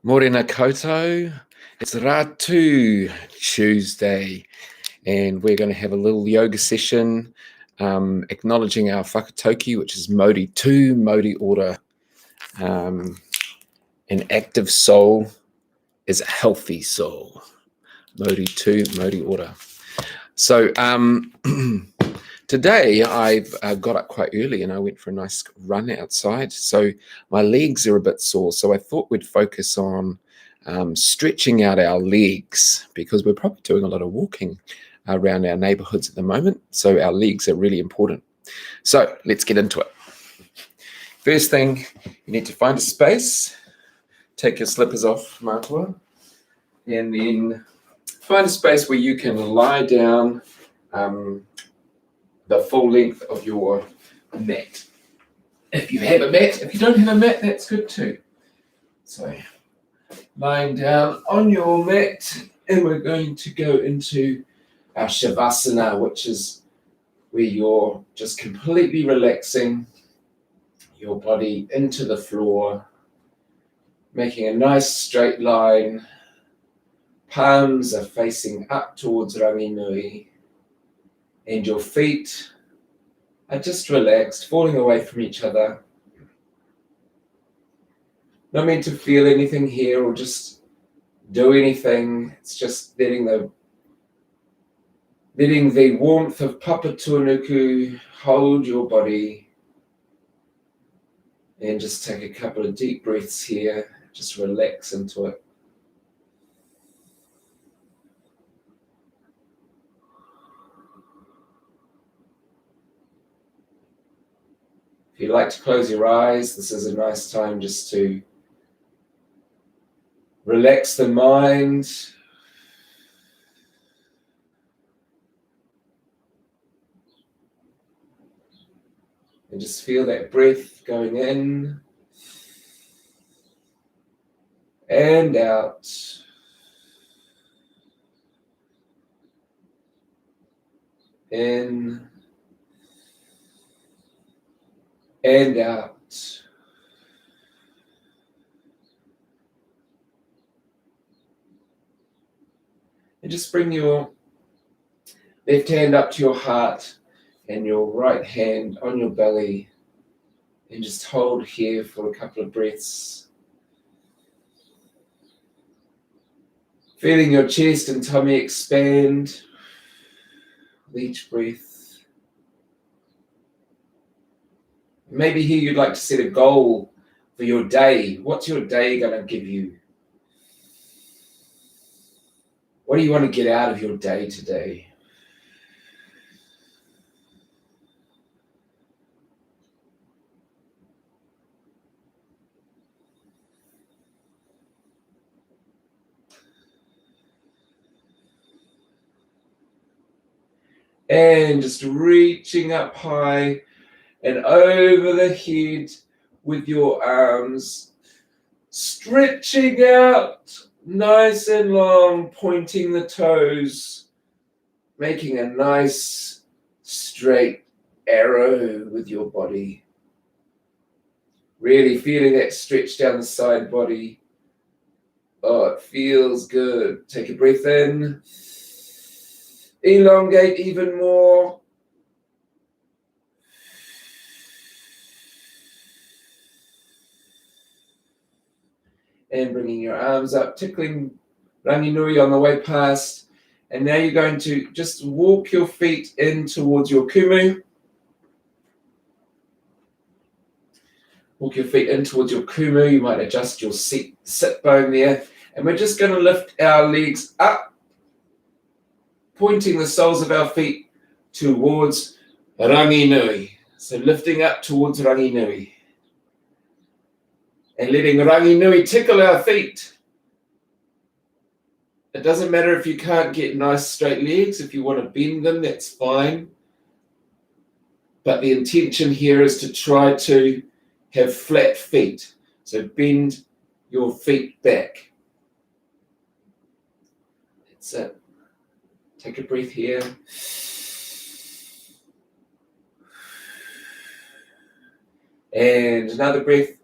Morena koto. It's Rātu Tuesday, and we're going to have a little yoga session acknowledging our whakatoki, which is Mauri Tū Mauri Ora. An active soul is a healthy soul. Mauri Tū Mauri Ora. So today I've got up quite early and I went for a nice run outside. So my legs are a bit sore. So I thought we'd focus on stretching out our legs, because we're probably doing a lot of walking around our neighborhoods at the moment. So our legs are really important. So let's get into it. First thing, you need to find a space. Take your slippers off, Matua, and then find a space where you can lie down the full length of your mat. If you have a mat, if you don't have a mat, that's good too. So lying down on your mat, and we're going to go into our Savasana, which is where you're just completely relaxing your body into the floor, making a nice straight line. Palms are facing up towards Rangi Nui, and your feet are just relaxed, falling away from each other. Not meant to feel anything here or just do anything. It's just letting the warmth of Papa Tuanuku hold your body. And just take a couple of deep breaths here. Just relax into it. If you like to close your eyes, this is a nice time just to relax the mind. And just feel that breath going in and out. In and out. And just bring your left hand up to your heart and your right hand on your belly, and just hold here for a couple of breaths. Feeling your chest and tummy expand with each breath. Maybe here you'd like to set a goal for your day. What's your day going to give you? What do you want to get out of your day today? And just reaching up high and over the head with your arms, stretching out nice and long, pointing the toes, making a nice straight arrow with your body. Really feeling that stretch down the side body. Oh, it feels good. Take a breath in. Elongate even more. And bringing your arms up, tickling Rangi Nui on the way past. And now you're going to just walk your feet in towards your kumu. Walk your feet in towards your kumu. You might adjust your sit bone there. And we're just going to lift our legs up, pointing the soles of our feet towards Rangi Nui. So lifting up towards Rangi Nui. And letting Rangi Nui tickle our feet. It doesn't matter if you can't get nice straight legs. If you want to bend them, that's fine. But the intention here is to try to have flat feet. So bend your feet back. That's it. Take a breath here. And another breath.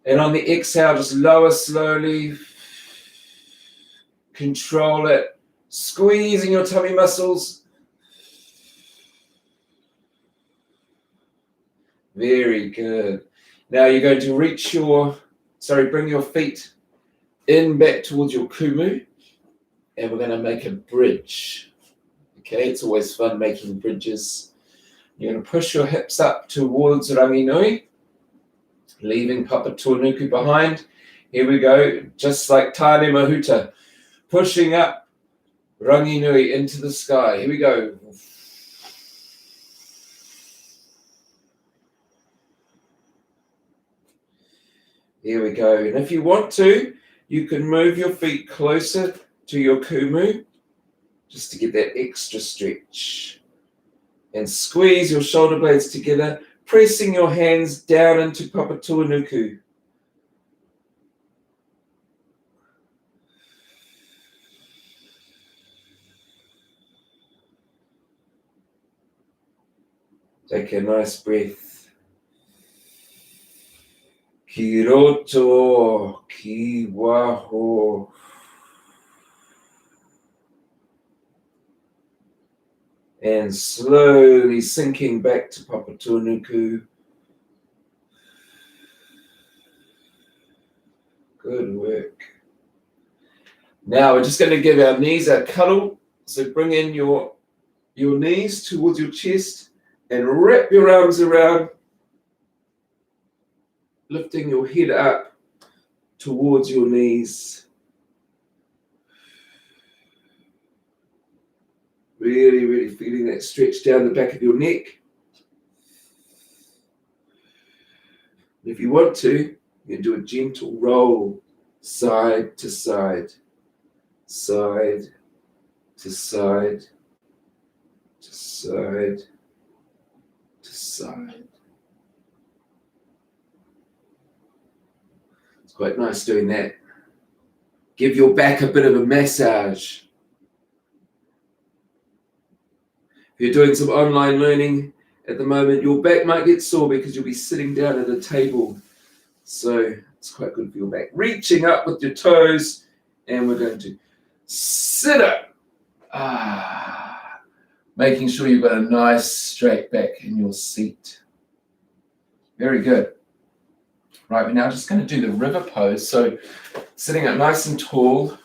And on the exhale, just lower slowly. Control it. Squeezing your tummy muscles. Very good. Now you're going to bring your feet in back towards your kumu. And we're going to make a bridge. Okay, it's always fun making bridges. You're going to push your hips up towards rangi nui, leaving Papa Tuanuku behind. Here we go, just like Tāne Mahuta, pushing up rangi nui into the sky. Here we go. Here we go. And if you want to, you can move your feet closer to your kumu, just to get that extra stretch. And squeeze your shoulder blades together, pressing your hands down into Papa Tuanuku. Take a nice breath. Ki roto, ki waho. And slowly sinking back to Papa Tuanuku. Good work. Now we're just going to give our knees a cuddle. So bring in your knees towards your chest and wrap your arms around, lifting your head up towards your knees. Really, really feeling that stretch down the back of your neck. If you want to, you can do a gentle roll, side to side, side to side, to side to side. It's quite nice doing that. Give your back a bit of a massage. If you're doing some online learning at the moment, your back might get sore because you'll be sitting down at a table. So it's quite good for your back. Reaching up with your toes, and we're going to sit up. Making sure you've got a nice straight back in your seat. Very good. Right, we're now just going to do the river pose. So sitting up nice and tall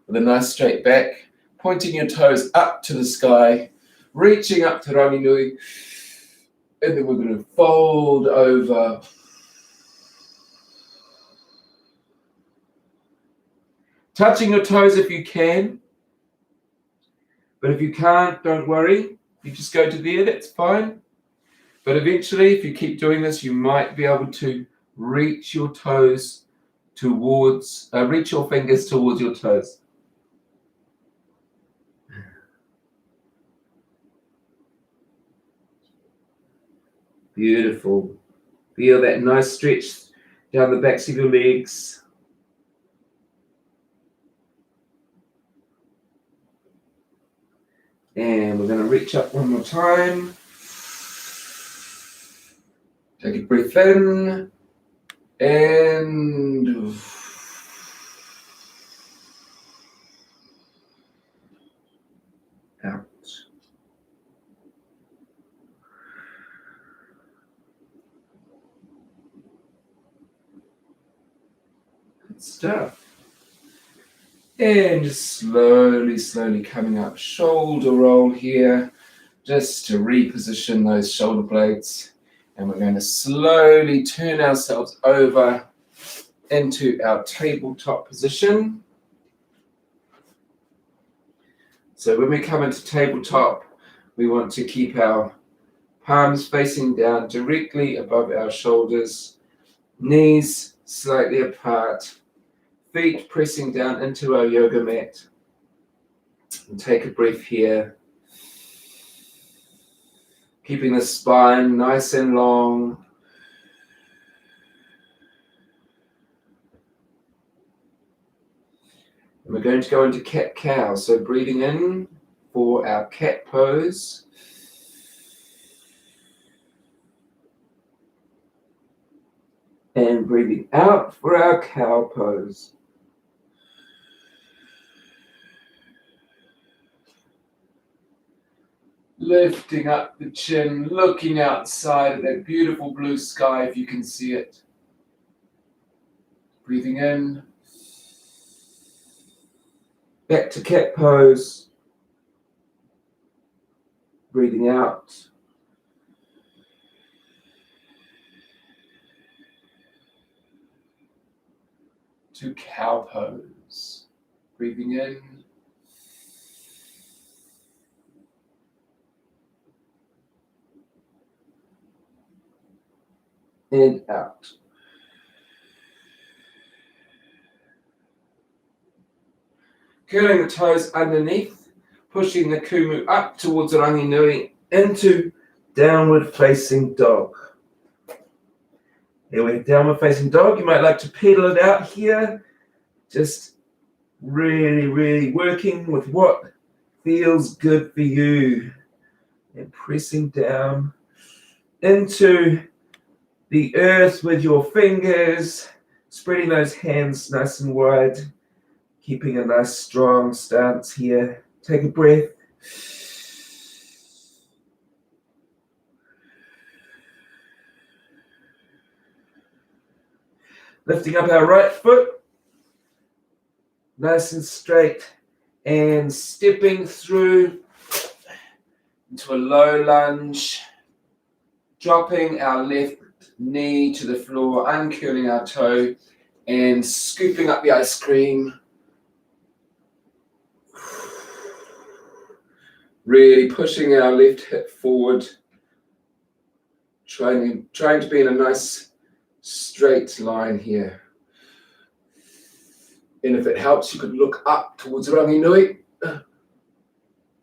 with a nice straight back, pointing your toes up to the sky, reaching up to rangi nui, and then we're going to fold over. Touching your toes if you can, but if you can't, don't worry. You just go to there, that's fine. But eventually, if you keep doing this, you might be able to reach your toes towards, reach your fingers towards your toes. Beautiful. Feel that nice stretch down the backs of your legs. And we're going to reach up one more time. Take a breath in and out. Good stuff. And just slowly coming up, shoulder roll here, just to reposition those shoulder blades. And we're going to slowly turn ourselves over into our tabletop position. So when we come into tabletop, we want to keep our palms facing down directly above our shoulders, knees slightly apart, feet pressing down into our yoga mat. And take a breath here. Keeping the spine nice and long. And we're going to go into cat-cow. So breathing in for our cat pose. And breathing out for our cow pose. Lifting up the chin, looking outside at that beautiful blue sky if you can see it. Breathing in. Back to cat pose. Breathing out. To cow pose. Breathing in. And out. Curling the toes underneath, pushing the kumu up towards rangi nui into downward facing dog. There we have downward facing dog. You might like to pedal it out here. Just really working with what feels good for you. And pressing down into the earth with your fingers, spreading those hands nice and wide, keeping a nice strong stance here. Take a breath. Lifting up our right foot, nice and straight, and stepping through into a low lunge, dropping our left knee to the floor, uncurling our toe, and scooping up the ice cream. Really pushing our left hip forward, trying to be in a nice straight line here. And if it helps, you could look up towards rangi nui.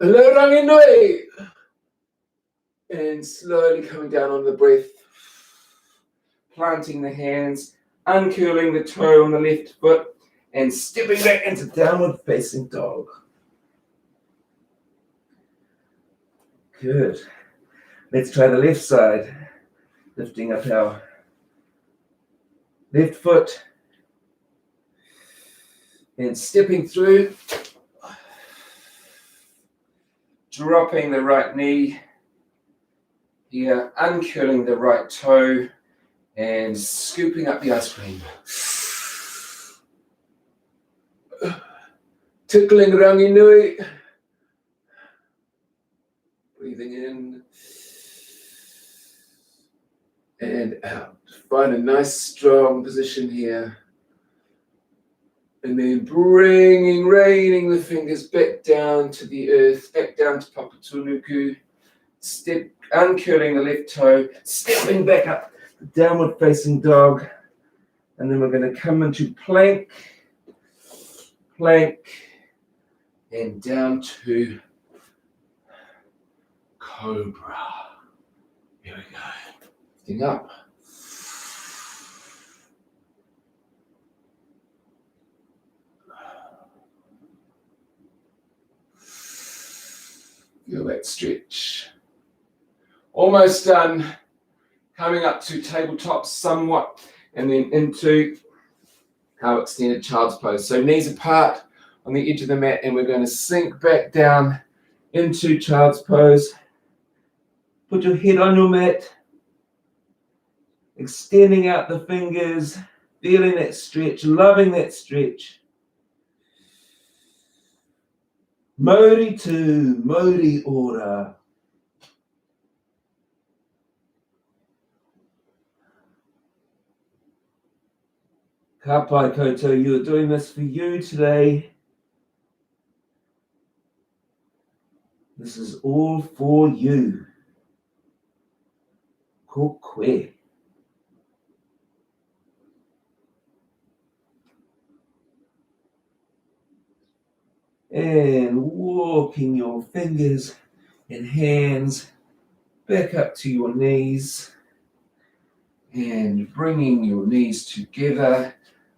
Hello, rangi nui. And slowly coming down on the breath, planting the hands, uncurling the toe on the left foot, and stepping back into downward facing dog. Good. Let's try the left side. Lifting up our left foot and stepping through, dropping the right knee here, uncurling the right toe and scooping up the ice cream. Tickling rangi nui. Breathing in and out. Find a nice strong position here. And then raining the fingers back down to the earth, back down to Papatuluku. Step, uncurling the left toe, stepping back up, downward facing dog. And then we're going to come into plank, and down to cobra. Here we go. Lifting up. Feel that stretch. Almost done. Coming up to tabletop somewhat, and then into our extended child's pose. So knees apart on the edge of the mat, and we're going to sink back down into child's pose. Put your head on your mat, extending out the fingers, feeling that stretch, loving that stretch. Mauri Tū Mauri Ora. Ka pai koutou, you are doing this for you today. This is all for you. Ko koe. And walking your fingers and hands back up to your knees and bringing your knees together,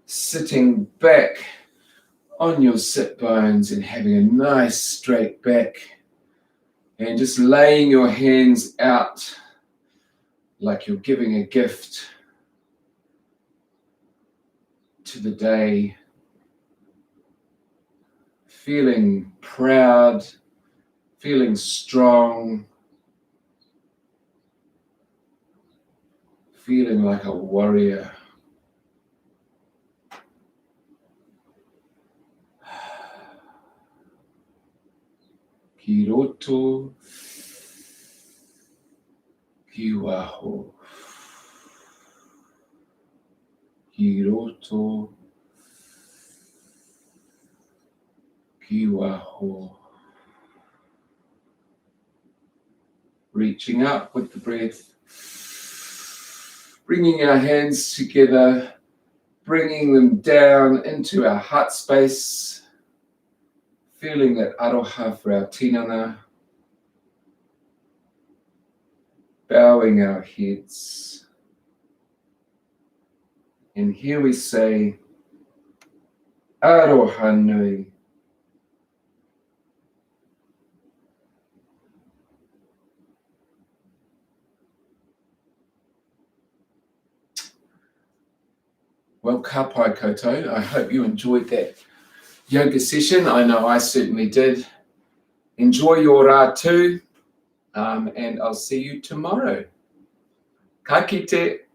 sitting back on your sit bones and having a nice straight back, and just laying your hands out like you're giving a gift. to the day, feeling proud, feeling strong, feeling like a warrior. Ki roto, ki waho. Ki roto, ki waho. Reaching up with the breath, bringing our hands together, bringing them down into our heart space, feeling that aroha for our tinana, bowing our heads. And here we say, aroha nui. Well, ka pai koutou. I hope you enjoyed that yoga session. I know I certainly did. Enjoy your Rātu, and I'll see you tomorrow. Ka kite.